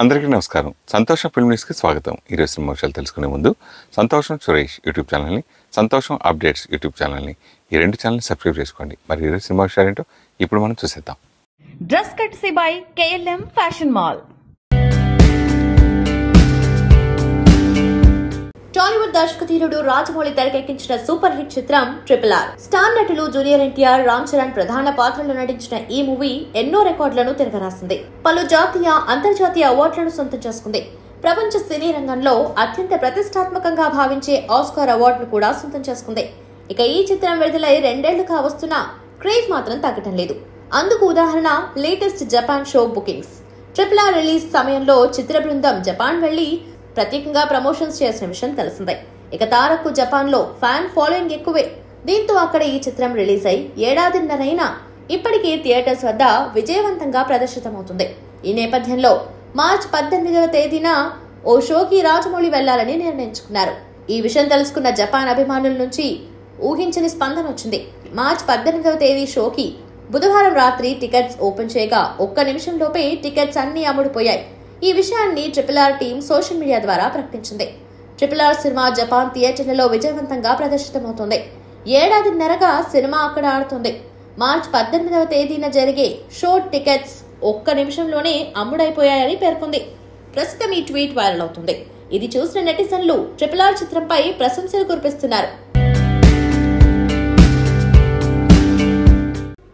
అందరికీ నమస్కారం. సంతోషం ఫిల్మ్ న్యూస్కి స్వాగతం. ఈరోజు సినిమా విషయాలు తెలుసుకునే ముందు సంతోషం సురేష్ యూట్యూబ్ ఛానల్ని, సంతోషం అప్డేట్స్ యూట్యూబ్ ఛానల్ని, ఈ రెండు ఛానల్ని సబ్స్క్రైబ్ చేసుకోండి. మరి ఈరోజు సినిమా విషయాలు ఏంటో ఇప్పుడు మనం చూసేద్దాం. Dress courtesy by KLM fashion mall. Tollywood దర్శకధీరుడు రాజమౌళి తెరకెక్కించిన సూపర్ హిట్ చిత్రం RRR. స్టార్ నటులు జూనియర్ ఎన్టీఆర్, రామ్ చరణ్ ప్రధాన పాత్రలో నటించిన ఈ మూవీ ఎన్నో రికార్డులను తిరగరాసింది. పలు జాతీయ, అంతర్జాతీయ అవార్డులను సొంతం చేసుకుంది. ప్రపంచ సినీ రంగంలో అత్యంత ప్రతిష్టాత్మకంగా భావించే ఆస్కార్ అవార్డును కూడా సొంతం చేసుకుంది. ఇక ఈ చిత్రం విడుదలై 2 ఏళ్లుగా వస్తున్న క్రేజ్ మాత్రం తగ్గటం లేదు. అందుకు ఉదాహరణ latest Japan show bookings. RRR release సమయంలో చిత్ర బృందం జపాన్ వెళ్లి ప్రత్యేకంగా ప్రమోషన్స్ చేసిన విషయం తెలిసిందే. ఇక తారక్కు జపాన్ లో ఫ్యాన్ ఫాలోయింగ్ ఎక్కువే. దీంతో అక్కడ ఈ చిత్రం రిలీజ్ అయి 1.5 ఏళ్లైనా ఇప్పటికీ థియేటర్స్ వద్ద విజయవంతంగా ప్రదర్శితమవుతుంది. ఈ నేపథ్యంలో మార్చి 18వ తేదీన ఓ షోకి రాజమౌళి వెళ్లాలని నిర్ణయించుకున్నారు. ఈ విషయం తెలుసుకున్న జపాన్ అభిమానుల నుంచి ఊహించని స్పందన వచ్చింది. మార్చి 18వ తేదీ షోకి బుధవారం రాత్రి టికెట్స్ ఓపెన్ చేయగా 1 నిమిషంలోపే టికెట్స్ అన్ని అమ్ముడుపోయాయి. ఈ విషయాన్ని RRR టీం సోషల్ మీడియా ద్వారా ప్రకటించింది. RRR సినిమా జపాన్ థియేటర్లలో విజయవంతంగా ప్రదర్శితమవుతుంది. 1.5 ఏళ్లుగా సినిమా అక్కడ ఆడుతుంది. మార్చి 18వ తేదీన జరిగే షో టికెట్స్ 1 నిమిషంలోనే అమ్ముడైపోయాయని పేర్కొంది. ప్రస్తుతం ఈ ట్వీట్ వైరల్ అవుతుంది. ఇది చూసిన నెటిజన్లు RRR చిత్రంపై ప్రశంసలు కురిపిస్తున్నారు.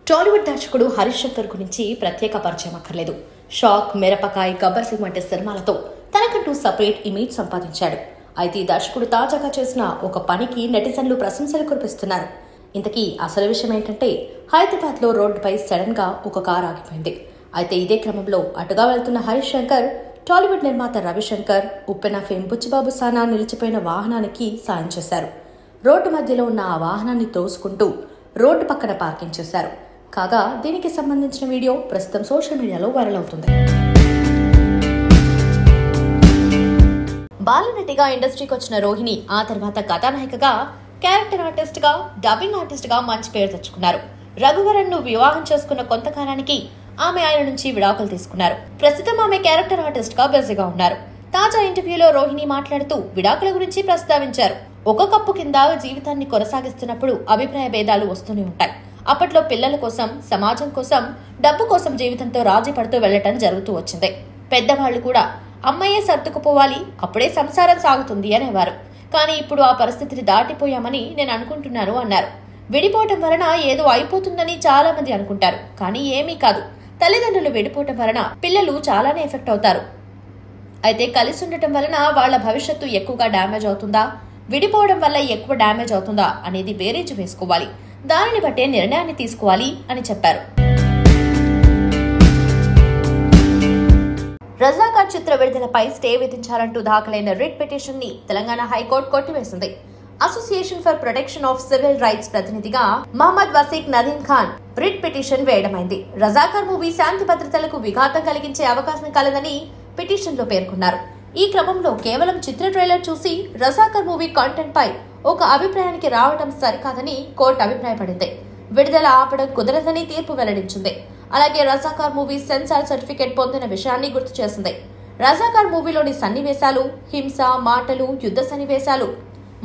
టాలీవుడ్ దర్శకుడు హరీష్ శంకర్ గురించి ప్రత్యేక పరిచయం అక్కర్లేదు. షాక్, మిరపకాయ్, గబ్బర్ సింగ్ వంటి సినిమాలతో తనకంటూ సపరేట్ ఇమేజ్ సంపాదించాడు. అయితే ఈ దర్శకుడు తాజాగా చేసిన ఒక పనికి నెటిజన్లు ప్రశంసలు కురిపిస్తున్నారు. ఇంతకీ అసలు విషయం ఏంటంటే, హైదరాబాద్ లో రోడ్డుపై సడన్ గా ఒక కారు ఆగిపోయింది. అయితే ఇదే క్రమంలో అటుగా వెళ్తున్న హరీష్ శంకర్ టాలీవుడ్ నిర్మాత రవిశంకర్, ఉప్పెన ఫేమ్ బుచ్చిబాబు సానా నిలిచిపోయిన వాహనానికి సాయం చేశారు. రోడ్డు మధ్యలో ఉన్న ఆ వాహనాన్ని తోసుకుంటూ రోడ్డు పక్కన పార్కింగ్ చేశారు. కాగా దీనికి సంబంధించిన వీడియో ప్రస్తుతం సోషల్ మీడియాలో వైరల్ అవుతుంది. బాలనటిగా ఇండస్ట్రీకి వచ్చిన రోహిణి ఆ తర్వాత కథానాయికగా, క్యారెక్టర్ ఆర్టిస్ట్ గా, డబ్బింగ్ ఆర్టిస్ట్ గా మంచి పేరు తెచ్చుకున్నారు. రఘువరన్ ను వివాహం చేసుకున్న కొంతకాలానికి ఆమె ఆయన నుంచి విడాకులు తీసుకున్నారు. ప్రస్తుతం ఆమె క్యారెక్టర్ ఆర్టిస్ట్ గా బిజీగా ఉన్నారు. తాజా ఇంటర్వ్యూలో రోహిణి మాట్లాడుతూ విడాకుల గురించి ప్రస్తావించారు. ఒక కప్పు కింద జీవితాన్ని కొనసాగిస్తున్నప్పుడు అభిప్రాయ భేదాలు వస్తూనే ఉంటాయి. అప్పట్లో పిల్లల కోసం, సమాజం కోసం, డబ్బు కోసం జీవితంతో రాజీ పడుతూ వెళ్లటం జరుగుతూ వచ్చింది. పెద్దవాళ్లు కూడా అమ్మాయే సర్దుకుపోవాలి, అప్పుడే సంసారం సాగుతుంది అనేవారు. కానీ ఇప్పుడు ఆ పరిస్థితిని దాటిపోయామని నేను అనుకుంటున్నాను అన్నారు. విడిపోవటం వలన ఏదో అయిపోతుందని చాలా మంది అనుకుంటారు. కానీ ఏమీ కాదు. తల్లిదండ్రులు విడిపోవటం వలన పిల్లలు చాలానే ఎఫెక్ట్ అవుతారు. అయితే కలిసి ఉండటం వలన వాళ్ల భవిష్యత్తు ఎక్కువగా డ్యామేజ్ అవుతుందా, విడిపోవడం వల్ల ఎక్కువ డ్యామేజ్ అవుతుందా అనేది బేరీజు వేసుకోవాలి. దానిని బట్టే నిర్ణయాన్ని తీసుకోవాలి అని చెప్పారు. రజాకార్ చిత్ర విడుదలపై స్టే విధించాలంటూ దాఖలైన రిట్ పిటిషన్ ని తెలంగాణ హైకోర్టు కొట్టివేసింది. Association for protection of civil rights ప్రతినిధిగా మహమ్మద్ వసీక్ నదీం ఖాన్ రిట్ పిటిషన్ వేయడమైంది. రజాకార్ మూవీ శాంతి భద్రతలకు విఘాతం కలిగించే అవకాశం కలదని పిటిషన్ లో పేర్కొన్నారు. ఈ క్రమంలో కేవలం చిత్ర ట్రైలర్ చూసి రజాకార్ మూవీ కంటెంట్ పై ఒక అభిప్రాయానికి రావడం సరికాదని కోర్టు అభిప్రాయపడింది. విడుదల ఆపడం కుదరదని తీర్పు వెల్లడించింది. అలాగే రజాకార్ మూవీ సెన్సార్ సర్టిఫికేట్ పొందిన విషయాన్ని గుర్తు చేసింది. రజాకార్ మూవీలోని సన్నివేశాలు, హింస, మాటలు, యుద్ధ సన్నివేశాలు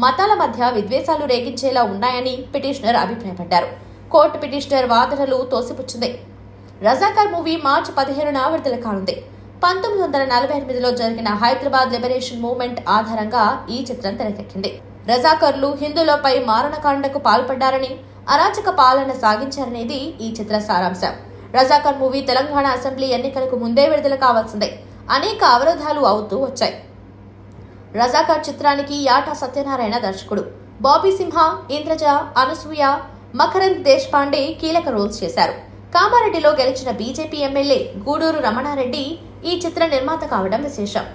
మతాల మధ్య విద్వేషాలు రేగించేలా ఉన్నాయని పిటిషనర్ అభిప్రాయపడ్డారు. కోర్టు పిటిషనర్ వాదనలు తోసిపుచ్చింది. రజాకార్ మూవీ మార్చి 15న విడుదల కానుంది. 1948లో జరిగిన హైదరాబాద్ లిబరేషన్ మూవ్మెంట్ ఆధారంగా ఈ చిత్రం తెరకెక్కింది. రజాకర్లు హిందువులపై మారణకాండకు పాల్పడ్డారని, అరాచక పాలన సాగించారనేది ఈ చిత్ర సారాంశం. రజాకర్ మూవీ తెలంగాణ అసెంబ్లీ ఎన్నికలకు ముందే విడుదల కావాల్సిందే. అనేక అవరోధాలు అవుతూ వచ్చాయి. రజాకర్ చిత్రానికి యాటా సత్యనారాయణ దర్శకుడు. బాబీ సింహ, ఇంద్రజ, అనసూయ, మకరంద్ దేశపాండే కీలక రోల్స్ చేశారు. కామారెడ్డిలో గెలిచిన బీజేపీ ఎమ్మెల్యే గూడూరు రమణారెడ్డి ఈ చిత్ర నిర్మాత కావడం విశేషం.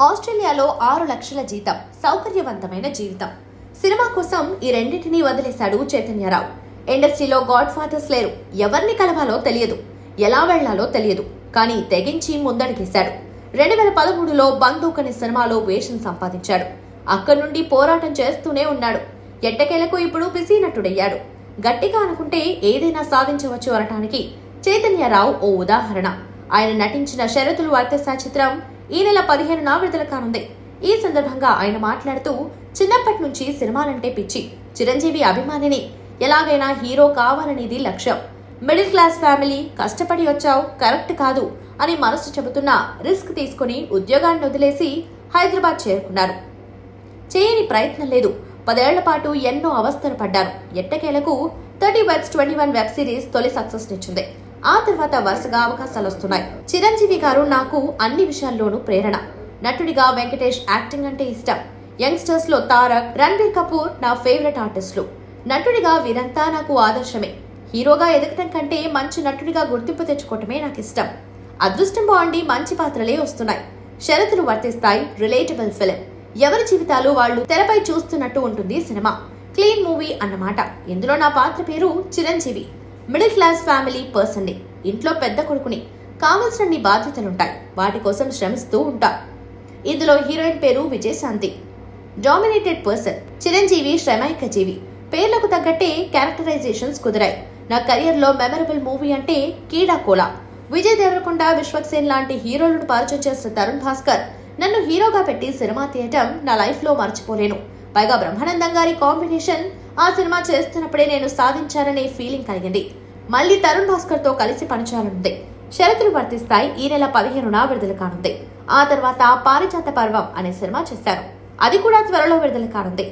ఆస్ట్రేలియాలో 6 లక్షల జీతం, సౌకర్యవంతమైన జీవితం. సినిమా కోసం ఈ రెండింటినీ వదిలేశాడు చైతన్యరావు. ఇండస్ట్రీలో గాడ్ ఫాదర్స్ లేరు. ఎవరిని కలవాలో తెలియదు, ఎలా వెళ్లాలో తెలియదు. కానీ తెగించి ముందడుగేశాడు. 2013లో బందూక్ అనే సినిమాలో వేషం సంపాదించాడు. అక్కడి నుండి పోరాటం చేస్తూనే ఉన్నాడు. ఎట్టకేలకు ఇప్పుడు బిజీ నటుడయ్యాడు. గట్టిగా అనుకుంటే ఏదైనా సాధించవచ్చు అనటానికి చైతన్యరావు ఓ ఉదాహరణ. ఆయన నటించిన షరతులు వర్తిస్తాయి చిత్రం ఈ నెల 15న విడుదల కానుంది. ఈ సందర్భంగా ఆయన మాట్లాడుతూ, చిన్నప్పటి నుంచి సినిమాలంటే పిచ్చి, చిరంజీవి అభిమానిని, ఎలాగైనా హీరో కావాలనేది లక్ష్యం. మిడిల్ క్లాస్ ఫ్యామిలీ, కష్టపడి వచ్చావు, కరెక్ట్ కాదు అని మనసు చెబుతున్నా రిస్క్ తీసుకుని ఉద్యోగాన్ని వదిలేసి హైదరాబాద్ చేరుకున్నారు. చేయని ప్రయత్నం లేదు. 10 ఏళ్ల పాటు ఎన్నో అవస్థలు పడ్డారు. ఎట్టకేలకు 30/21 వెబ్ సిరీస్ తొలి సక్సెస్ నిచ్చింది. ఆ తర్వాత వరుసగా అవకాశాలు వస్తున్నాయి. చిరంజీవి గారు నాకు అన్ని విషయాల్లోనూ ప్రేరణ. నటుడిగా వెంకటేష్ యాక్టింగ్ అంటే ఇష్టం. యంగ్స్టర్స్ లో తారక్, రణబీర్ కపూర్ నా ఫేవరెట్ ఆర్టిస్టులు. నటుడిగా వీరంతా నాకు ఆదర్శమే. హీరోగా ఎదగటం కంటే మంచి నటుడిగా గుర్తింపు తెచ్చుకోవటమే నాకు ఇష్టం. అదృష్టం బాగుండి మంచి పాత్రలే వస్తున్నాయి. షరతులు వర్తిస్తాయి రిలేటబుల్ ఫిలిం. ఎవరి జీవితాలు వాళ్ళు తెరపై చూస్తున్నట్టు ఉంటుంది సినిమా. క్లీన్ మూవీ అన్నమాట. ఇందులో నా పాత్ర పేరు చిరంజీవి. మిడిల్ క్లాస్ ఫ్యామిలీ పర్సన్ని. ఇంట్లో పెద్ద కొడుకుని. కావలసినన్ని బాధ్యతలుంటాయి. వాటి కోసం శ్రమిస్తూ ఉంటా. ఇందులో హీరోయిన్ పేరు విజయశాంతి. Dominated person. చిరంజీవి శ్రమైక జీవి. పేర్లకు తగ్గట్టే క్యారెక్టరైజేషన్స్ కుదిరాయి. నా కెరియర్ లో మెమరబుల్ మూవీ అంటే కీడాకోలా. విజయ్ దేవరకొండ, విశ్వక్సేన్ లాంటి హీరోలను పరిచయం చేసిన తరుణ్ భాస్కర్ నన్ను హీరోగా పెట్టి సినిమా తీయటం నా లైఫ్ లో మర్చిపోలేను. పైగా బ్రహ్మానందం గారి కాంబినేషన్. ఆ సినిమా చేస్తున్నప్పుడే నేను సాధించాననే ఫీలింగ్ కలిగింది. మళ్ళీ తరుణ్ భాస్కర్ తో కలిసి పనిచేయాలనుంది. షరతులు వర్తిస్తాయి ఈ నెల 15న విడుదల కానుంది. ఆ తర్వాత పారిజాత పర్వం అనే సినిమా చేశాను. అది కూడా త్వరలో విడుదల కానుంది.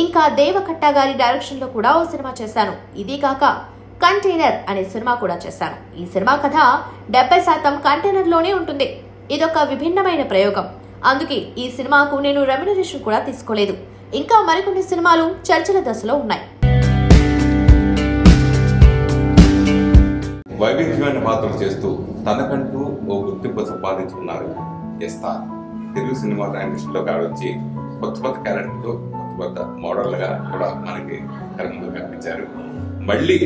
ఇంకా దేవకట్ట గారి డైరెక్షన్ లో కూడా ఓ సినిమా చేశాను. ఇది కాక కంటైనర్ అనే సినిమా కూడా చేశాను. ఈ సినిమా కథ 70% కంటైనర్ లోనే ఉంటుంది. ఇదొక విభిన్నమైన ప్రయోగం. అందుకే ఈ సినిమాకు నేను రెమ్యునరేషన్ కూడా తీసుకోలేదు. ఇంకా మరికొన్ని సినిమాలు చర్చల దశలో ఉన్నాయి. వైవిధ్యమైన పాత్రలు చేస్తూ తనకంటూ ఓ గుర్తింపు సంపాదించుకున్నారు ఎస్ఆర్. తెలుగు సినిమా ఇండస్ట్రీలో కావచ్చి కొత్త క్యారెక్టర్తో కొత్త మోడల్గా కూడా మనకి ముందు కనిపించారు. మళ్ళీ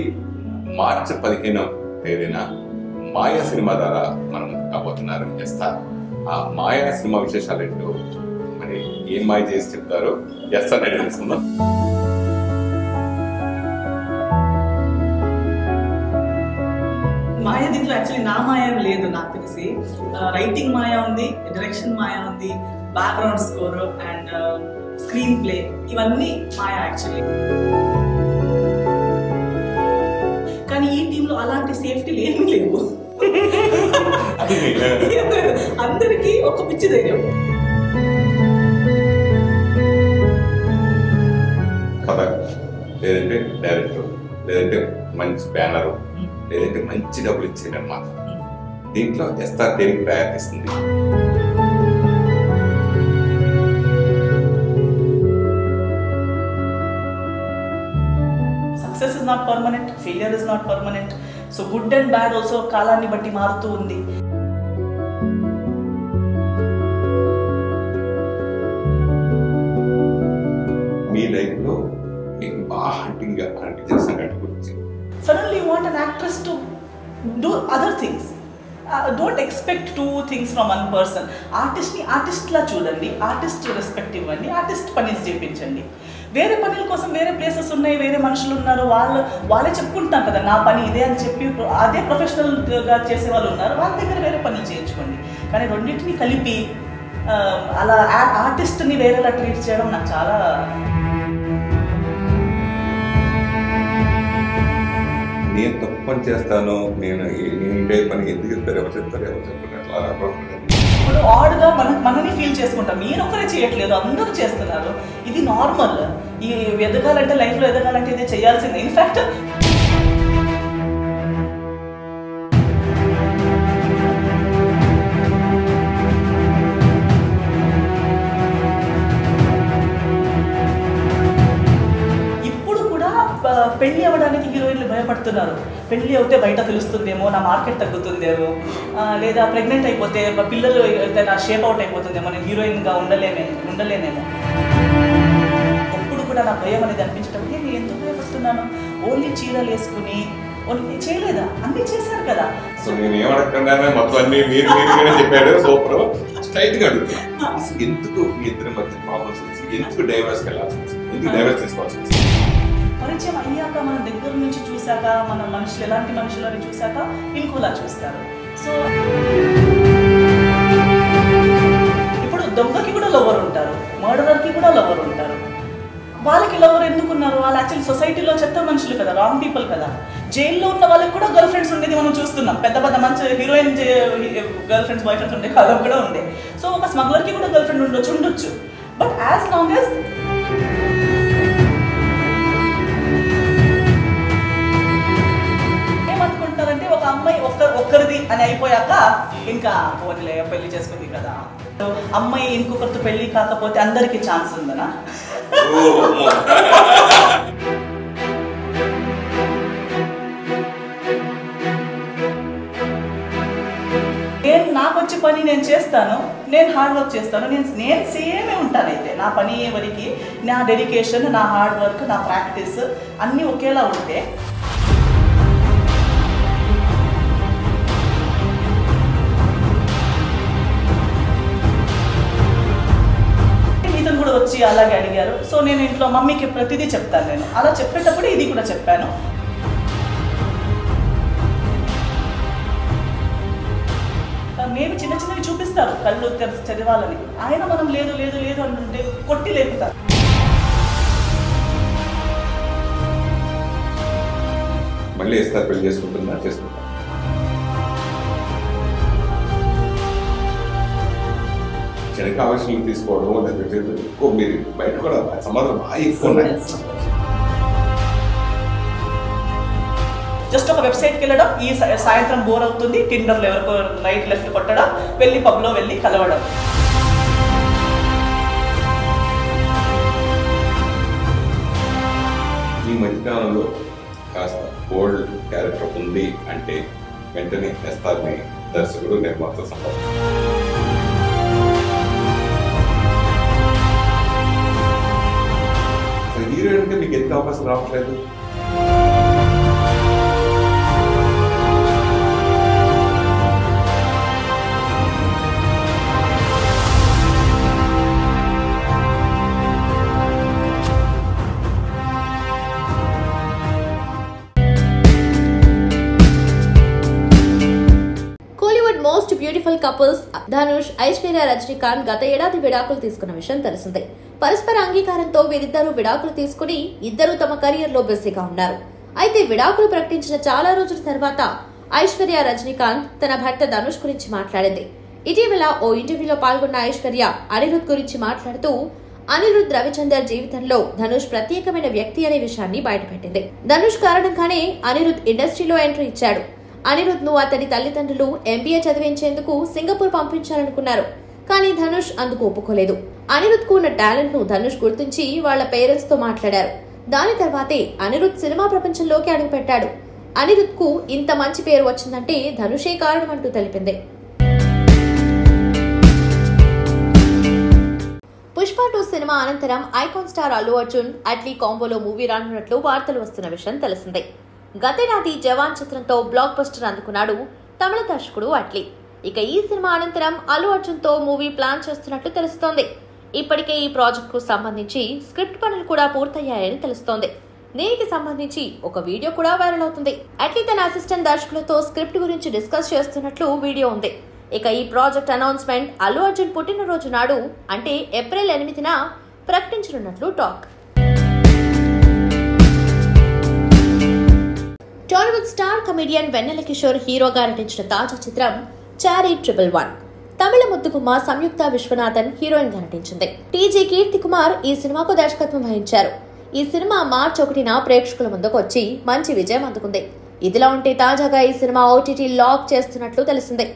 మార్చి 15వ తేదీన మాయా సినిమా ద్వారా మనం కాబోతున్నారు ఎస్ఆర్. ఆ మాయా సినిమా విశేషాలు ఏంటో, మరి ఏం మాయ చేసి చెప్తారో ఎస్ఆర్ అంటే తెలుసుకుందాం. మాయ దీంట్లో యాక్చువల్లీ నా మాయ లేదు. నాకు తెలిసి రైటింగ్ మాయ ఉంది, డైరెక్షన్ మాయ ఉంది, background score and screen play, ఇవన్నీ మాయ యాక్చువల్లీ. కానీ ఈ టీంలో అలాంటి సేఫ్టీలు ఏమీ లేవు. అందరికీ ఒక పిచ్చి ధైర్యం. కథ లేదంటే డైరెక్టర్, లేదంటే మంచి బ్యానర్, లేదంటే మంచి డబ్బులు ఇచ్చేది అన్నమాట. దీంట్లో ఎస్ఆర్ దేనికి ప్రయత్నిస్తుంది? Success is not permanent, failure is not permanent. So good and bad also కాలాన్ని బట్టి మారుతూ ఉంది. మీ లైఫ్ లో మీకు బాగా హంటింగ్ చేసిన గంట గురించి. Suddenly you want an actress to do other things. Don't expect two things from one person. ఆర్టిస్ట్ని ఆర్టిస్ట్లా చూడండి, ఆర్టిస్ట్ రెస్పెక్ట్ ఇవ్వండి, ఆర్టిస్ట్ పని చేయించండి. వేరే పనుల కోసం వేరే ప్లేసెస్ ఉన్నాయి, వేరే మనుషులు ఉన్నారు, వాళ్ళే చెప్పుకుంటున్నారు కదా నా పని ఇదే అని చెప్పి అదే ప్రొఫెషనల్గా చేసే వాళ్ళు ఉన్నారు, వాళ్ళ దగ్గర వేరే పనులు చేయించుకోండి. కానీ రెండింటిని కలిపి అలా ఆర్టిస్ట్ని వేరేలా ట్రీట్ చేయడం నాకు చాలా నేను తప్పు పని చేస్తాను, నేను ఇంటే పని ఎందుకు చెప్తారు, ఎవరు చెప్తారు అట్లా ఇప్పుడు ఆడ్గా మనని ఫీల్ చేసుకుంటాం. నేను ఒకరే చేయట్లేదు, అందరూ చేస్తున్నారు, ఇది నార్మల్. ఈ ఎదగాలంటే లైఫ్లో ఎదగాలంటే ఇది చేయాల్సిందే. ఇన్ఫ్యాక్ట్ పెళ్లి అవ్వడానికి హీరోయిన్లు భయపడుతున్నారు. పెళ్లి అవుతే బయట తెలుస్తుందేమో, నా మార్కెట్ తగ్గుతుందేమో, లేదా ప్రెగ్నెంట్ అయిపోతే పిల్లలు నా షేప్ అవుట్ అయిపోతుందేమో, నేను హీరోయిన్గా ఉండలేనేమో. ఎప్పుడు కూడా నా భయం అనేది అనిపించడం, నేను ఎందుకు భయపడుతున్నాను? ఓన్లీ చీరలు వేసుకుని ఓన్లీ చేయలేదా, అన్నీ చేశారు కదా. సో నేను ఏమడకుండానే మొత్తం అన్ని మీరు చెప్పాడు. సూపర్. స్ట్రైట్ గా అడుగుతున్నా, ఎందుకు మీ ఇద్దరి మధ్య ప్రాబ్లమ్స్ వచ్చి ఎందుకు డైవర్స్కి వెళ్ళాల్సి వచ్చింది, ఎందుకు డైవర్స్ తీసుకోవాల్సి వచ్చింది? పరిచయం అయ్యాక మన దగ్గర నుంచి చూశాక మన మనుషులు ఎలాంటి మనుషులు అని చూశాక ఇంకోలా చూస్తారు. సో ఇప్పుడు దొంగకి కూడా లవర్ ఉంటారు, మర్డరర్కి కూడా లవర్ ఉంటారు. వాళ్ళకి లవర్ ఎందుకున్నారు? వాళ్ళు యాక్చువల్లీ సొసైటీలో చెత్త మనుషులు కదా, రాంగ్ పీపుల్ కదా. జైల్లో ఉన్న వాళ్ళకి కూడా గర్ల్ ఫ్రెండ్స్ ఉండేది మనం చూస్తున్నాం. పెద్ద పెద్ద మంచి heroine girlfriends boyfriends ఉండే కాలం కూడా ఉండే. సో ఒక స్మగ్లర్కి కూడా గర్ల్ ఫ్రెండ్ ఉండొచ్చు. బట్ యాజ్ లాంగ్ యాజ్ ఏమనుకుంటారంటే ఒక అమ్మాయి ఒక్కరిది అని అయిపోయాక ఇంకా పోనీలే పెళ్లి చేసుకుంది కదా, అమ్మాయి ఇంకొకరితో పెళ్లి కాకపోతే అందరికీ ఛాన్స్ ఉందనా? నేను నాకు వచ్చే పని నేను చేస్తాను, నేను హార్డ్ వర్క్ చేస్తాను, నేను సేమే ఉంటాను. అయితే నా పని వరకు నా డెడికేషన్, నా హార్డ్ వర్క్, నా ప్రాక్టీస్ అన్నీ ఒకేలా ఉంటే ఇతను కూడా వచ్చి అలాగే అడిగారు. సో నేను ఇంట్లో మమ్మీకి ప్రతిదీ చెప్తాను. నేను అలా చెప్పేటప్పుడు ఇది కూడా చెప్పాను. మేబీ చిన్న చిన్నవి చూపిస్తారు కళ్ళు చదివాలని, ఆయన మనం లేదు లేదు లేదు అంటుంటే కొట్టి లేపుతారు. మళ్ళీ ఇస్తారు, పెళ్లి చేసుకుంటున్నా చేసుకుంటా. క్షణిక ఆవేశాలు తీసుకోవడం ఎక్కువ, మీరు బయట కూడా సమాధానం బాగా ఎక్కువ ఉన్నాయి. జస్ట్ ఒక వెబ్సైట్కి వెళ్ళడం, ఈ సాయంత్రం బోర్ అవుతుంది, టిండర్లో ఎవరికో నైట్ లెఫ్ట్ కొట్టడం, వెళ్ళి పబ్లో వెళ్ళి కలవడం. ఈ మధ్యకాలంలో కాస్త బోల్డ్ క్యారెక్టర్ ఉంది అంటే వెంటనే ఎస్తార్ని దర్శకుడు నిర్మాత సంపాదించారు. హీరోయిన్గా మీకు ఎంత అవకాశం రావట్లేదు? Most beautiful couples Dhanush, Aishwarya Rajinikanth గత ఏడాది విడాకులు తీసుకున్న విషయం తెలిసిందే. పరస్పర అంగీకారంతో వీరిద్దరూ విడాకులు తీసుకుని ఇద్దరూ తమ కెరియర్ లో బిజీగా ఉన్నారు. అయితే విడాకులు ప్రకటించిన చాలా రోజుల తర్వాత ఐశ్వర్య రజనీకాంత్ తన భర్త ధనుష్ గురించి మాట్లాడింది. ఇటీవల ఓ ఇంటర్వ్యూలో పాల్గొన్న ఐశ్వర్య అనిరుద్ గురించి మాట్లాడుతూ అనిరుద్ రవిచందర్ జీవితంలో ధనుష్ ప్రత్యేకమైన వ్యక్తి అనే విషయాన్ని బయటపెట్టింది. ధనుష్ కారణంగానే అనిరుద్ ఇండస్ట్రీలో ఎంట్రీ ఇచ్చాడు. అనిరుద్ ను అతడి తల్లిదండ్రులు ఎంబీఏ చదివించేందుకు సింగపూర్ పంపించాలనుకున్నారు. కానీ ధనుష్ అందుకు ఒప్పుకోలేదు. అనిరుద్ కు ఉన్న టాలెంట్ ను ధనుష్ గుర్తించి వాళ్ల పేరెంట్స్ తో మాట్లాడారు. దాని తర్వాతే అనిరుద్ సినిమా ప్రపంచంలోకి అడుగుపెట్టాడు. అనిరుద్ కు ఇంత మంచి పేరు వచ్చిందంటే ధనుషే కారణమంటూ తెలిపింది. పుష్ప 2 సినిమా అనంతరం ఐకాన్ స్టార్ అల్లు అర్జున్, అట్లీ కాంబోలో మూవీ రానున్నట్లు వార్తలు వస్తున్న విషయం తెలిసిందే. గతేడాది జవాన్ చిత్రంతో బ్లాక్ బస్టర్ అందుకున్నాడు తమిళ దర్శకుడు అట్లీ. ఇక ఈ సినిమా అనంతరం అల్లు అర్జున్ తో మూవీ ప్లాన్ చేస్తున్నట్లు తెలుస్తోంది. ఇప్పటికే ఈ ప్రాజెక్ట్ కు సంబంధించి స్క్రిప్ట్ పనులు కూడా పూర్తయ్యాయని తెలుస్తోంది. దీనికి సంబంధించి ఒక వీడియో కూడా వైరల్ అవుతుంది. అట్లీ తన అసిస్టెంట్ దర్శకులతో స్క్రిప్ట్ గురించి డిస్కస్ చేస్తున్నట్లు వీడియో ఉంది. ఇక ఈ ప్రాజెక్ట్ అనౌన్స్మెంట్ అల్లు అర్జున్ పుట్టినరోజు నాడు అంటే ఏప్రిల్ 8న ప్రకటించనున్నట్లు talk. Tollywood star comedian Vennela Kishore హీరోగా నటించిన తాజా చిత్రం చారీ 111. తమిళ ముద్దుగుమ్మ సంయుక్త విశ్వనాథన్ హీరోయిన్ గా నటించింది. టీజీ కీర్తి కుమార్ ఈ సినిమాకు దర్శకత్వం వహించారు. ఈ సినిమా మార్చి 1న ప్రేక్షకుల ముందుకు వచ్చి మంచి విజయం అందుకుంది. ఇదిలా ఉంటే తాజాగా ఈ సినిమా ఓటీటీ లాక్ చేస్తున్నట్లు తెలిసింది.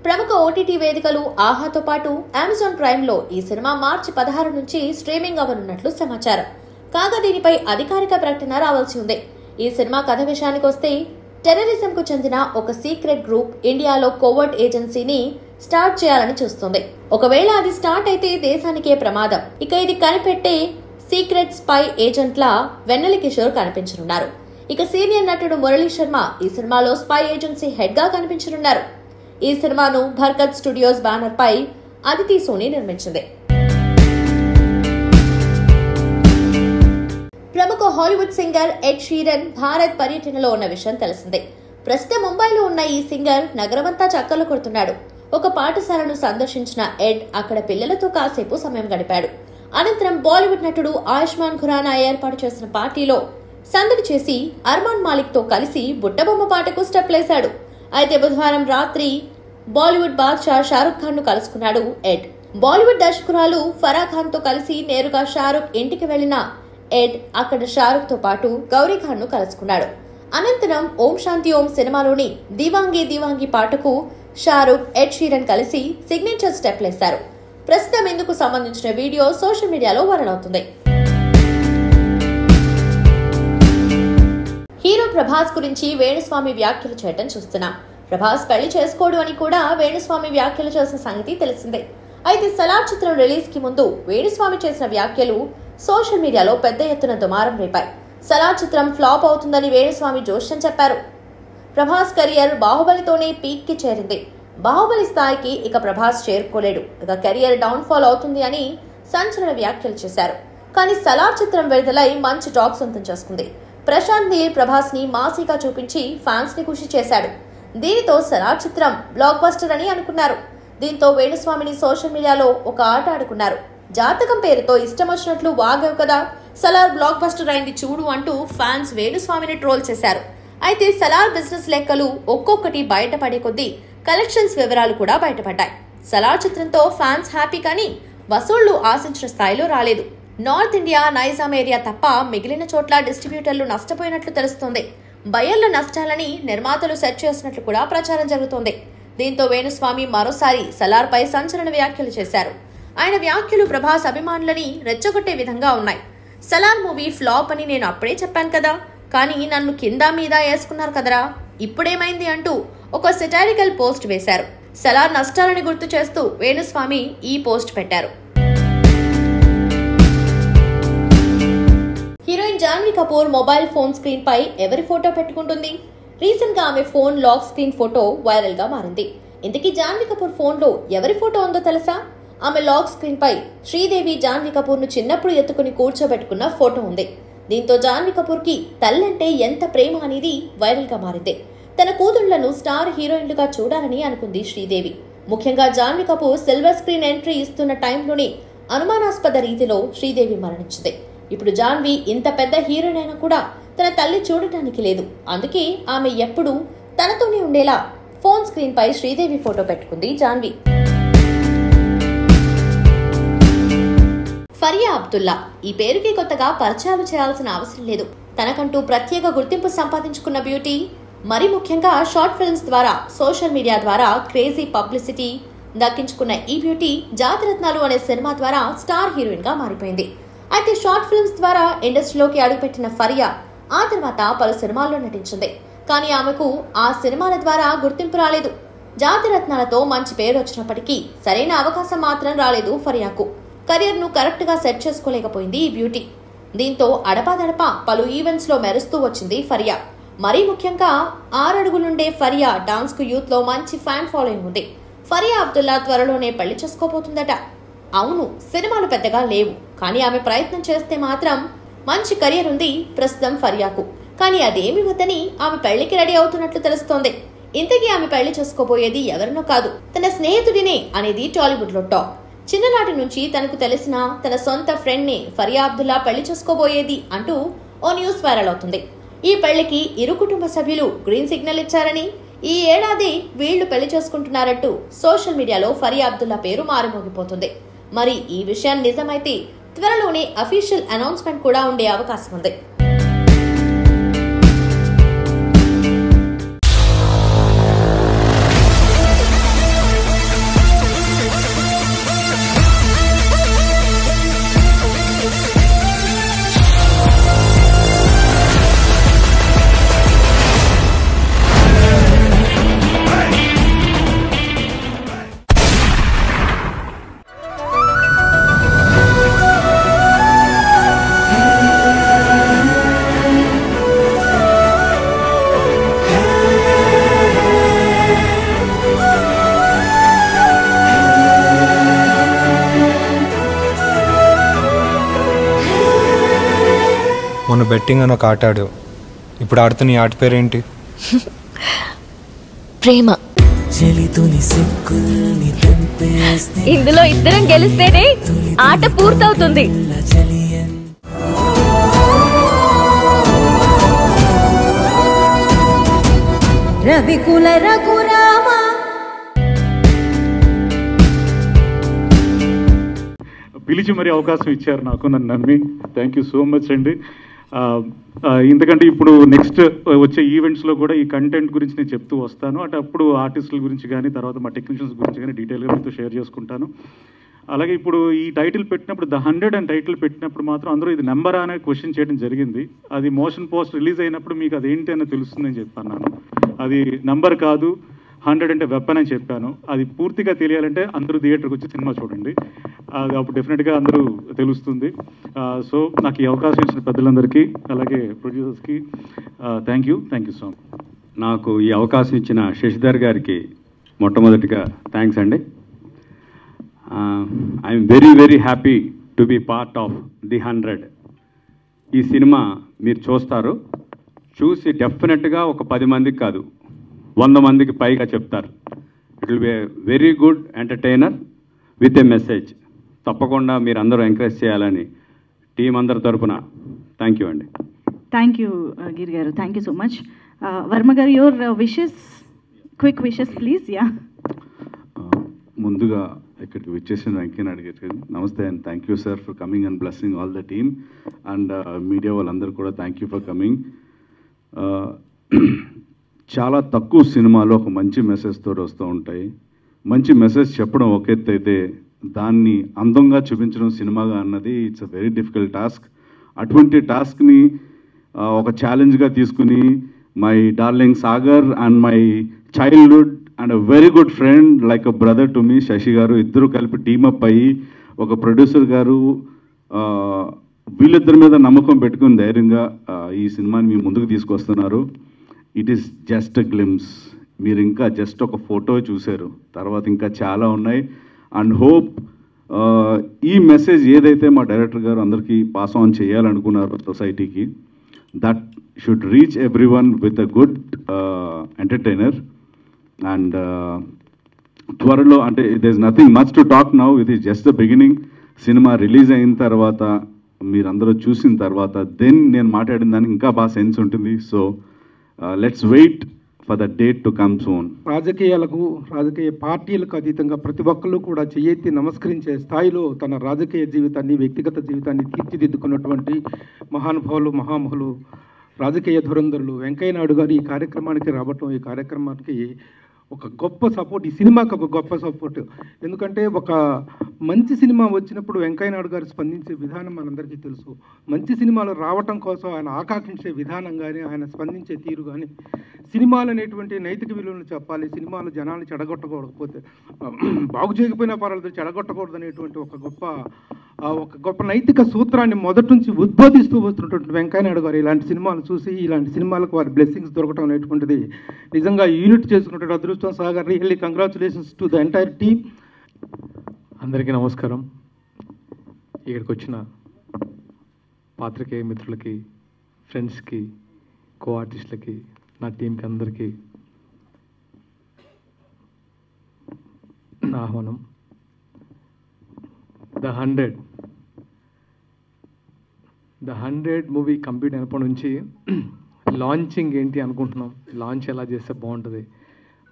ప్రముఖ ఓటీటీ వేదికలు ఆహాతో పాటు అమెజాన్ ప్రైమ్ లో ఈ సినిమా మార్చి 16 నుంచి స్ట్రీమింగ్ అవ్వనున్నట్లు సమాచారం. కాగా దీనిపై అధికారిక ప్రకటన రావాల్సి ఉంది. ఈ సినిమా కథ విషయానికి వస్తే టెర్రరిజం కు చెందిన ఒక సీక్రెట్ గ్రూప్ ఇండియాలో కోవర్ట్ ఏజెన్సీని స్టార్ట్ చేయాలని చూస్తుంది. ఒకవేళ అది స్టార్ట్ అయితే దేశానికే ప్రమాదం. ఇక ఇది కనిపెట్టే సీక్రెట్ స్పై ఏజెంట్లా వెన్నెల కిషోర్ కనిపించనున్నారు. ఇక సీనియర్ నటుడు మురళీ శర్మ ఈ సినిమాలో స్పై ఏజెన్సీ హెడ్ గా కనిపించనున్నారు. ఈ సినిమాను భర్కత్ స్టూడియోస్ బ్యానర్ పై అదితి సోని నిర్మించింది. ప్రముఖ హాలీవుడ్ సింగర్ ఎడ్ షీరన్ భారత్ పర్యటనలో ఉన్న విషయం తెలిసిందే. ప్రస్తుతం ముంబైలో ఉన్న ఈ సింగర్ నగరమంతా చక్కర్లు కొడుతున్నాడు. ఒక పాఠశాలను సందర్శించిన ఎడ్ అక్కడ పిల్లలతో కాసేపు సమయం గడిపాడు. అనంతరం బాలీవుడ్ నటుడు ఆయుష్మాన్ ఖురానా ఏర్పాటు చేసిన పార్టీలో సందడి చేసి అర్మాన్ మాలిక్ తో కలిసి బుట్టబొమ్మ పాటకు స్టెప్లేశాడు. అయితే బుధవారం రాత్రి బాలీవుడ్ బాద్షా షారుఖ్ ఖాన్ ను కలుసుకున్నాడు ఎడ్. బాలీవుడ్ దర్శకురాలు ఫరా ఖాన్ తో కలిసి నేరుగా షారుఖ్ ఇంటికి వెళ్లిన ఎడ్ అక్కడ షారుఖ్ తో పాటు గౌరీ ఖాన్ ను కలుసుకున్నాడు. అనంతరం ఓం శాంతి ఓం సినిమాలోని దివాంగి దివాంగి పాటకు షారుఖ్ ఎడ్ షీరన్ కలిసి సిగ్నేచర్ స్టెప్లేశారు. ప్రస్తుతం ఇందుకు సంబంధించిన వీడియో సోషల్ మీడియాలో వైరల్ అవుతుంది. హీరో ప్రభాస్ గురించి వేణుస్వామి వ్యాఖ్యలు చేయడం చూస్తున్నాం. ప్రభాస్ పెళ్లి చేసుకోడు అని కూడా వేణుస్వామి వ్యాఖ్యలు చేసిన సంగతి తెలిసిందే. అయితే సలార్ చిత్రం రిలీజ్ కి ముందు వేణుస్వామి చేసిన వ్యాఖ్యలు సోషల్ మీడియాలో పెద్ద ఎత్తున దుమారం రేపాయి. సలార్ చిత్రం ఫ్లాప్ అవుతుందని వేణుస్వామి జోష్యం చెప్పారు. ప్రభాస్ కెరియర్ బాహుబలితోనే పీక్ కి చేరింది. బాహుబలి స్థాయికి ఇక ప్రభాస్ చేరుకోలేడు, ఇక కెరియర్ డౌన్ ఫాల్ అవుతుంది అని సంచలన వ్యాఖ్యలు చేశారు. కానీ సలార్ చిత్రం విడుదలై మంచి టాక్ సొంతం చేసుకుంది. ప్రశాంత్ నీల్ ప్రభాస్ ని మాసీగా చూపించి ఫ్యాన్స్ ని ఖుషి చేశాడు. దీనితో సలార్ చిత్రం బ్లాక్ బస్టర్ అని అనుకున్నారు. దీంతో వేణుస్వామిని సోషల్ మీడియాలో ఒక ఆట ఆడుకున్నారు. జాతకం పేరుతో ఇష్టం వచ్చినట్లు వాగావు కదా, సలార్ బ్లాక్ బస్టర్ అయింది చూడు అంటూ ఫ్యాన్స్ వేణుస్వామిని ట్రోల్ చేశారు. అయితే సలార్ బిజినెస్ లెక్కలు ఒక్కొక్కటి బయటపడే కొద్దీ కలెక్షన్స్ వివరాలు కూడా బయటపడ్డాయి. సలార్ చిత్రంతో ఫ్యాన్స్ హ్యాపీ, కానీ వసూళ్లు ఆశించిన స్థాయిలో రాలేదు. నార్త్ ఇండియా, నైజాం ఏరియా తప్ప మిగిలిన చోట్ల డిస్ట్రిబ్యూటర్లు నష్టపోయినట్లు తెలుస్తోంది. బయర్ల నష్టాలని నిర్మాతలు సెట్ చేసినట్లు కూడా ప్రచారం జరుగుతోంది. దీంతో వేణుస్వామి మరోసారి సలార్ పై సంచలన వ్యాఖ్యలు చేశారు. ఆయన వ్యాఖ్యలు ప్రభాస్ అభిమానులని రెచ్చగొట్టే విధంగా ఉన్నాయి. సలార్ మూవీ ఫ్లాప్ అని నేను అప్పుడే చెప్పాను కదా, కానీ నన్ను కింద మీద వేసుకున్నారు కదరా, ఇప్పుడేమైంది అంటూ ఒక సెటారికల్ పోస్ట్ వేశారు. సలార్ నష్టాలని గుర్తు చేస్తూ వేణుస్వామి ఈ పోస్ట్ పెట్టారు. Heroine Janhvi Kapoor mobile phone screen పై ఎవరి ఫోటో పెట్టుకుంటుంది? రీసెంట్ గా ఆమె phone lock screen photo viral గా మారింది. ఇంతకీ జాన్వీ కపూర్ ఫోన్ లో ఎవరి ఫోటో ఉందో తెలుసా? ఆమె లాక్ స్క్రీన్ పై శ్రీదేవి జాన్వీ కపూర్ ను చిన్నప్పుడు ఎత్తుకుని కూర్చోబెట్టుకున్న ఫోటో ఉంది. దీంతో జాన్వీ కపూర్ కి తల్లంటే ఎంత ప్రేమ అనేది వైరల్ గా మారింది. తన కూతుళ్లను స్టార్ హీరోయిన్లుగా చూడాలని అనుకుంది శ్రీదేవి. ముఖ్యంగా Janhvi Kapoor silver screen entry ఇస్తున్న టైంలోనే అనుమానాస్పద రీతిలో శ్రీదేవి మరణించింది. ఇప్పుడు జాన్వీ ఇంత పెద్ద హీరోయిన్ అయినా కూడా తన తల్లి చూడటానికి లేదు. అందుకే ఆమె ఎప్పుడూ తనతోనే ఉండేలా ఫోన్ స్క్రీన్ పై శ్రీదేవి ఫోటో పెట్టుకుంది జాన్వీ. ఫరియా అబ్దుల్లా ఈ పేరుకి కొత్తగా పరిచయాలు చేయాల్సిన అవసరం లేదు. తనకంటూ ప్రత్యేక గుర్తింపు సంపాదించుకున్న బ్యూటీ. మరి ముఖ్యంగా షార్ట్ ఫిల్మ్స్ ద్వారా, సోషల్ మీడియా ద్వారా క్రేజీ పబ్లిసిటీ దక్కించుకున్న ఈ బ్యూటీ జాతిరత్నాలు అనే సినిమా ద్వారా స్టార్ హీరోయిన్ గా మారిపోయింది. అయితే షార్ట్ ఫిల్మ్స్ ద్వారా ఇండస్ట్రీలోకి అడుగుపెట్టిన ఫరియా ఆ తర్వాత పలు సినిమాల్లో నటించింది. కానీ ఆమెకు ఆ సినిమాల ద్వారా గుర్తింపు రాలేదు. జాతిరత్నాలతో మంచి పేరు వచ్చినప్పటికీ సరైన అవకాశం మాత్రం రాలేదు ఫరియాకు. కెరియర్ ను కరెక్ట్ గా సెట్ చేసుకోలేకపోయింది ఈ బ్యూటీ. దీంతో అడపాదడపా పలు ఈవెంట్స్ లో మెరుస్తూ వచ్చింది ఫరియా. మరీ ముఖ్యంగా 6 అడుగులుండే ఫరియా డాన్స్ కు యూత్ లో మంచి ఫ్యాన్ ఫాలోయింగ్ ఉంది. ఫరియా అబ్దుల్లా త్వరలోనే పెళ్లి చేసుకోబోతుందట. అవును, సినిమాలు పెద్దగా లేవు, కానీ ఆమె ప్రయత్నం చేస్తే మాత్రం మంచి కెరియర్ ఉంది ప్రస్తుతం ఫరియాకు. కానీ అదేమి వద్దని ఆమె పెళ్లికి రెడీ అవుతున్నట్లు తెలుస్తోంది. ఇంతకీ ఆమె పెళ్లి చేసుకోబోయేది ఎవరినో కాదు, తన స్నేహితుడినే అనేది టాలీవుడ్ లో టాక్. చిన్ననాటి నుంచి తనకు తెలిసిన తన సొంత ఫ్రెండ్ ని ఫరియా అబ్దుల్లా పెళ్లి చేసుకోబోయేది అంటూ ఓ న్యూస్ వైరల్ అవుతుంది. ఈ పెళ్లికి ఇరు కుటుంబ సభ్యులు గ్రీన్ సిగ్నల్ ఇచ్చారని, ఈ ఏడాది వీళ్లు పెళ్లి చేసుకుంటున్నారంటూ సోషల్ మీడియాలో ఫరియా అబ్దుల్లా పేరు మారుమోగిపోతుంది. మరి ఈ విషయం నిజమైతే త్వరలోనే అఫీషియల్ అనౌన్స్మెంట్ కూడా ఉండే అవకాశం ఉంది. మొన్న బెట్టింగ్ అని ఒక ఆట ఆడావు, ఇప్పుడు ఆడుతున్న ఈ ఆట పేరేంటి? ప్రేమ. ఇందులో ఇద్దరం గెలిస్తేనే ఆట పూర్తవుతుంది. రవికుల రఘురామ. పిలిచి మరి అవకాశం ఇచ్చారు నాకు, నన్ను నమ్మి. థ్యాంక్ యూ సో మచ్ అండి. ఎందుకంటే ఇప్పుడు నెక్స్ట్ వచ్చే ఈవెంట్స్లో కూడా ఈ కంటెంట్ గురించి నేను చెప్తూ వస్తాను. అంటే అప్పుడు ఆర్టిస్టుల గురించి కానీ తర్వాత మా టెక్నీషియన్స్ గురించి కానీ డీటెయిల్గా మీతో షేర్ చేసుకుంటాను. అలాగే ఇప్పుడు ఈ టైటిల్ పెట్టినప్పుడు ద 100 అని టైటిల్ పెట్టినప్పుడు మాత్రం అందరూ ఇది నెంబరా అనే క్వశ్చన్ చేయడం జరిగింది. అది మోషన్ పోస్ట్ రిలీజ్ అయినప్పుడు మీకు అది ఏంటి అని తెలుస్తుందని చెప్పాను. నేను అది నెంబర్ కాదు, 100 అంటే వెపన్ అని చెప్పాను. అది పూర్తిగా తెలియాలంటే అందరూ థియేటర్కి వచ్చి సినిమా చూడండి, అది అప్పుడు డెఫినెట్గా అందరూ తెలుస్తుంది. సో నాకు ఈ అవకాశం ఇచ్చిన పెద్దలందరికీ అలాగే ప్రొడ్యూసర్స్కి థ్యాంక్ యూ సో మచ్. నాకు ఈ అవకాశం ఇచ్చిన శశిధర్ గారికి మొట్టమొదటిగా థ్యాంక్స్ అండి. I'm very very happy to be part of the 100. ఈ సినిమా మీరు చూస్తారు, చూసి డెఫినెట్గా ఒక 10 మందికి కాదు 100 మందికి పైగా చెప్తారు. It will be a very good entertainer with a message. తప్పకుండా మీరు అందరూ ఎంకరేజ్ చేయాలని టీం అందరి తరపున థ్యాంక్ యూ అండి. Thank you Giri garu, thank you so much. Varma garu, your wishes, quick wishes please. Yeah, ముందుగా ఇక్కడికి విచ్చేసిన వెంకయ్యనాయుడు గారికి నమస్తే and thank you sir for coming and blessing all the team and media వాళ్ళందరూ కూడా థ్యాంక్ యూ ఫర్ కమింగ్. చాలా తక్కువ సినిమాలో ఒక మంచి మెసేజ్తో వస్తూ ఉంటాయి. మంచి మెసేజ్ చెప్పడం ఒక ఎత్తు అయితే దాన్ని అందంగా చూపించడం సినిమాగా అన్నది it's a very difficult task. అటువంటి టాస్క్ని ఒక ఛాలెంజ్గా తీసుకుని my darling Sagar and my childhood and a very good friend like a brother to me Sashi garu ఇద్దరు కలిపి టీమప్ అయ్యి ఒక ప్రొడ్యూసర్ గారు వీళ్ళిద్దరి మీద నమ్మకం పెట్టుకుని ధైర్యంగా ఈ సినిమాని మీ ముందుకు తీసుకొస్తున్నారు. It is just a glimpse. మీరు ఇంకా జస్ట్ ఒక ఫోటో చూశారు, తర్వాత ఇంకా చాలా ఉన్నాయి. అండ్ హోప్ ఈ మెసేజ్ ఏదైతే మా డైరెక్టర్ గారు అందరికీ పాస్ ఆన్ చేయాలనుకున్నారు సొసైటీకి, that should reach every one with a good entertainer. And త్వరలో అంటే they is nothing much to talk now, ఇది just the beginning. Cinema release అయిన తర్వాత మీరందరూ చూసిన తర్వాత దెన్ నేను మాట్లాడిన దానికి ఇంకా బాగా సెన్స్ ఉంటుంది. So let's wait for the date to come soon. రాజకీయ పార్టీలకు అతీతంగా ప్రతి ఒక్కళ్ళు కూడా చెయ్యెత్తి నమస్కరించే స్థాయిలో తన రాజకీయ జీవితాన్ని, వ్యక్తిగత జీవితాన్ని తీర్చిదిద్దుకున్నటువంటి మహామహులు రాజకీయ ధురంధరులు వెంకయ్యనాయుడు గారు ఈ కార్యక్రమానికి రావటం, ఈ కార్యక్రమానికి ఒక గొప్ప సపోర్ట్, ఈ సినిమాకి ఒక గొప్ప సపోర్ట్. ఎందుకంటే ఒక మంచి సినిమా వచ్చినప్పుడు వెంకయ్యనాయుడు గారు స్పందించే విధానం మనందరికీ తెలుసు. మంచి సినిమాలు రావటం కోసం ఆయన ఆకాంక్షించే విధానం కానీ, ఆయన స్పందించే తీరు కానీ, సినిమాలు అనేటువంటి నైతిక విలువలను చెప్పాలి, సినిమాలు జనాన్ని చెడగొట్టకూడకపోతే బాగు చేయకపోయినా పర్వాలేదు, చెడగొట్టకూడదు అనేటువంటి ఒక గొప్ప నైతిక సూత్రాన్ని మొదటి నుంచి ఉద్బోధిస్తూ వస్తున్నటువంటి వెంకయ్యనాయుడు గారు ఇలాంటి సినిమాలు చూసి ఇలాంటి సినిమాలకు వారి బ్లెస్సింగ్స్ దొరకడం అనేటువంటిది నిజంగా యూనిట్ చేసుకున్నటువంటి అదృష్టం. Sagar, really congratulations to the entire team. అందరికీ నమస్కారం. ఇక్కడికి వచ్చిన పాత్రికేయ మిత్రులకి, ఫ్రెండ్స్కి, కో ఆర్టిస్టులకి, నా టీంకి అందరికీ నా ఆహ్వానం. ద 100 మూవీ కంప్లీట్ అయినప్పటి నుంచి లాంచింగ్ ఏంటి అనుకుంటున్నాం, లాంచ్ ఎలా చేస్తే బాగుంటుంది.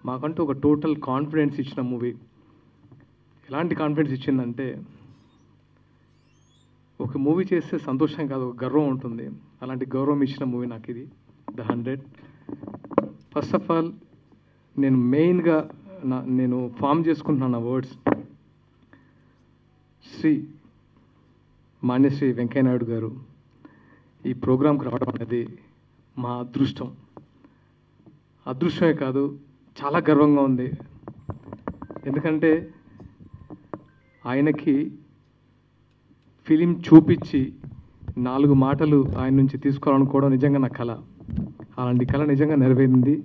మాకంటూ ఒక టోటల్ కాన్ఫిడెన్స్ ఇచ్చిన మూవీ. ఎలాంటి కాన్ఫిడెన్స్ ఇచ్చిందంటే, ఒక మూవీ చేస్తే సంతోషం కాదు, ఒక గర్వం ఉంటుంది. అలాంటి గౌరవం ఇచ్చిన మూవీ నాకు ఇది ద 100. ఫస్ట్ ఆఫ్ ఆల్ నేను మెయిన్గా నేను ఫామ్ చేసుకుంటున్నాను నా వర్డ్స్. మాన్యశ్రీ వెంకయ్యనాయుడు గారు ఈ ప్రోగ్రాంకి రావడం అనేది మా అదృష్టమే కాదు, చాలా గర్వంగా ఉంది. ఎందుకంటే ఆయనకి ఫిలిం చూపించి 4 మాటలు ఆయన నుంచి తీసుకోవాలనుకోవడం నిజంగా నా కళ. అలాంటి కళ నిజంగా నెరవేరింది.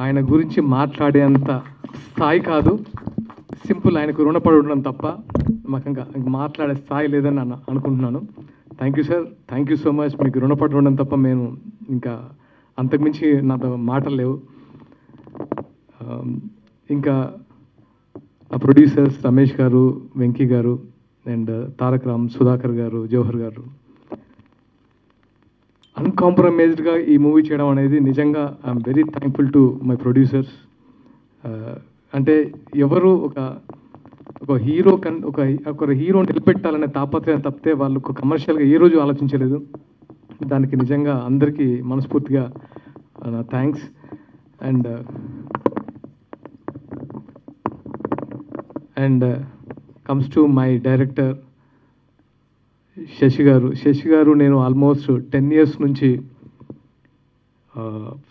ఆయన గురించి మాట్లాడేంత స్థాయి కాదు, సింపుల్ ఆయనకు రుణపడి ఉండడం తప్ప మాకు ఇంకా మాట్లాడే స్థాయి లేదని అనుకుంటున్నాను. Thank you sir, thank you so much. మీకు రుణపడి ఉండడం తప్ప నేను ఇంకా అంతకుమించి నాతో మాటలు లేవు. ఇంకా ఆ ప్రొడ్యూసర్స్ రమేష్ గారు, వెంకీ గారు అండ్ తారక్ రామ్, సుధాకర్ గారు, జవహర్ గారు, అన్కాంప్రమైజ్డ్గా ఈ మూవీ చేయడం అనేది నిజంగా I'm very thankful to my producers. అంటే ఎవరు ఒక హీరో ఒక హీరో నిలబెట్టాలనే తాపత్రయం తప్పితే వాళ్ళు కమర్షియల్గా ఏ రోజు ఆలోచించలేదు. దానికి నిజంగా అందరికీ మనస్ఫూర్తిగా నా thanks. And comes to my director Shashi గారు నేను ఆల్మోస్ట్ 10 years నుంచి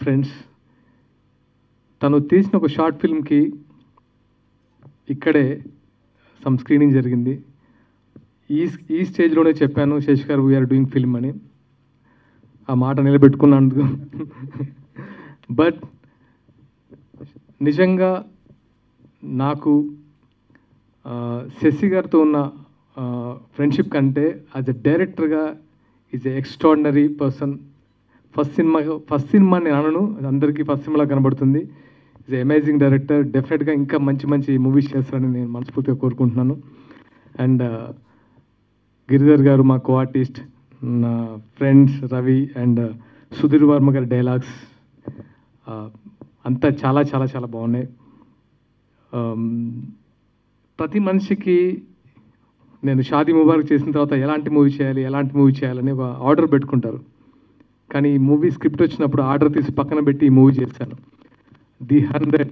ఫ్రెండ్స్. తను తీసిన ఒక షార్ట్ ఫిల్మ్కి ఇక్కడే సమ్ స్క్రీనింగ్ జరిగింది. ఈ స్టేజ్లోనే చెప్పాను శశి గారు వీఆర్ డూయింగ్ ఫిల్మ్ అని. ఆ మాట నిలబెట్టుకున్నందుకు. బట్ నిజంగా నాకు శశి గారితో ఉన్న ఫ్రెండ్షిప్ కంటే యాజ్ ఎ డైరెక్టర్గా is a extraordinary person. First cinema నేను అనను, అందరికీ ఫస్ట్ సినిమాలో కనబడుతుంది. Is amazing director. డెఫినెట్గా ఇంకా మంచి మూవీస్ చేస్తారని నేను మనస్ఫూర్తిగా కోరుకుంటున్నాను. అండ్ గిరిధర్ గారు మా కో ఆర్టిస్ట్, నా ఫ్రెండ్స్ రవి అండ్ సుధీర్ వర్మ గారి డైలాగ్స్ అంతా చాలా చాలా చాలా బాగున్నాయి. ప్రతి మనిషికి నేను షాదీ ముబారక్ చేసిన తర్వాత ఎలాంటి మూవీ చేయాలని ఒక ఆర్డర్ పెట్టుకుంటారు. కానీ ఈ మూవీ స్క్రిప్ట్ వచ్చినప్పుడు ఆర్డర్ తీసి పక్కన పెట్టి ఈ మూవీ చేశాను. ది 100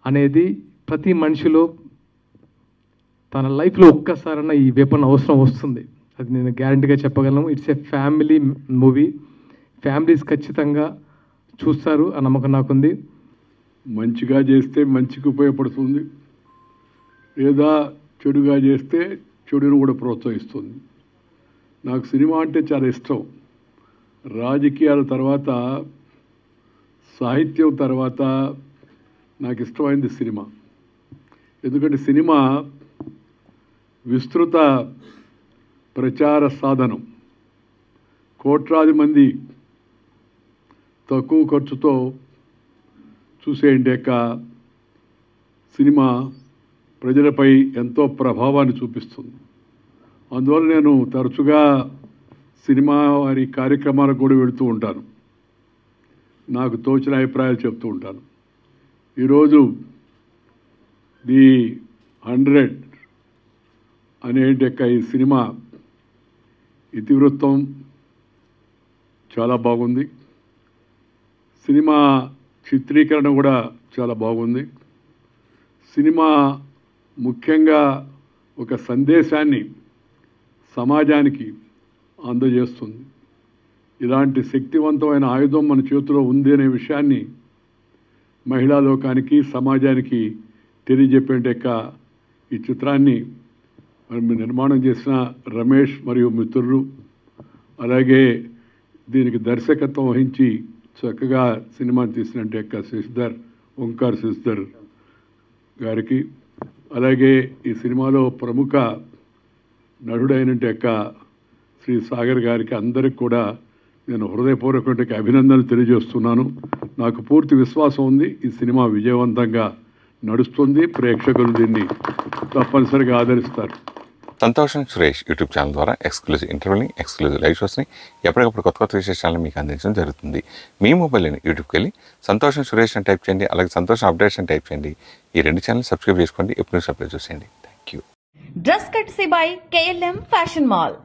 అనేది ప్రతి మనిషిలో తన లైఫ్లో ఒక్కసారన్నా ఈ వెపన్ అవసరం వస్తుంది. అది నేను గ్యారంటీగా చెప్పగలను. It's a family movie. Families ఖచ్చితంగా చూస్తారు ఆ నమ్మకం నాకుంది. మంచిగా చేస్తే మంచికి ఉపయోగపడుతుంది, లేదా చెడుగా చేస్తే చెడును కూడా ప్రోత్సహిస్తుంది. నాకు సినిమా అంటే చాలా ఇష్టం. రాజకీయాల తర్వాత, సాహిత్యం తర్వాత నాకు ఇష్టమైంది సినిమా. ఎందుకంటే సినిమా విస్తృత ప్రచార సాధనం. కోట్లాది మంది తక్కువ ఖర్చుతో చూసేయండి సినిమా ప్రజలపై ఎంతో ప్రభావాన్ని చూపిస్తుంది. అందువల్ల నేను తరచుగా సినిమా వారి కార్యక్రమాలకు కూడా వెళుతూ ఉంటాను. నాకు తోచిన అభిప్రాయాలు చెప్తూ ఉంటాను. ఈరోజు ది 100 అనేటి ఈ సినిమా ఇతివృత్తం చాలా బాగుంది. సినిమా చిత్రీకరణ కూడా చాలా బాగుంది. సినిమా ముఖ్యంగా ఒక సందేశాన్ని సమాజానికి అందజేస్తుంది. ఇలాంటి శక్తివంతమైన ఆయుధం మన చేతిలో ఉంది అనే విషయాన్ని మహిళా లోకానికి, సమాజానికి తెలియజెప్పేట ఈ చిత్రాన్ని నిర్మాణం చేసిన రమేష్ మరియు మిత్రులు, అలాగే దీనికి దర్శకత్వం వహించి చక్కగా సినిమా తీసినట్టు ఓంకార్ శశిధర్ గారికి, అలాగే ఈ సినిమాలో ప్రముఖ నటుడైనట్టు శ్రీ సాగర్ గారికి, అందరికి కూడా నేను హృదయపూర్వక అభినందనలు తెలియజేస్తున్నాను. నాకు పూర్తి విశ్వాసం ఉంది ఈ సినిమా విజయవంతంగా నడుస్తుంది. ప్రేక్షకులు దీన్ని తప్పనిసరిగా ఆదరిస్తారు. సంతోషం సురేష్ యూట్యూబ్ ఛానల్ ద్వారా ఎక్స్క్లూజివ్ ఇంటర్వ్యూని, ఎక్స్క్లూజివ్ లైవ్ షోస్ని, ఎప్పటికప్పుడు కొత్త విశేషాలను మీకు అందించడం జరుగుతుంది. మీ మొబైల్ని యూట్యూబ్కి వెళ్ళి సంతోషం సురేష్ అని టైప్ చేయండి, అలాగే సంతోషం అప్డేట్స్ అని టైప్ చేయండి. ఈ 2 ఛానల్ సబ్స్క్రైబ్ చేసుకోండి. ఎప్పుడు సబ్స్క్రైబ్ చూసేయండి. Thank you. Dress courtesy by KLM fashion mall.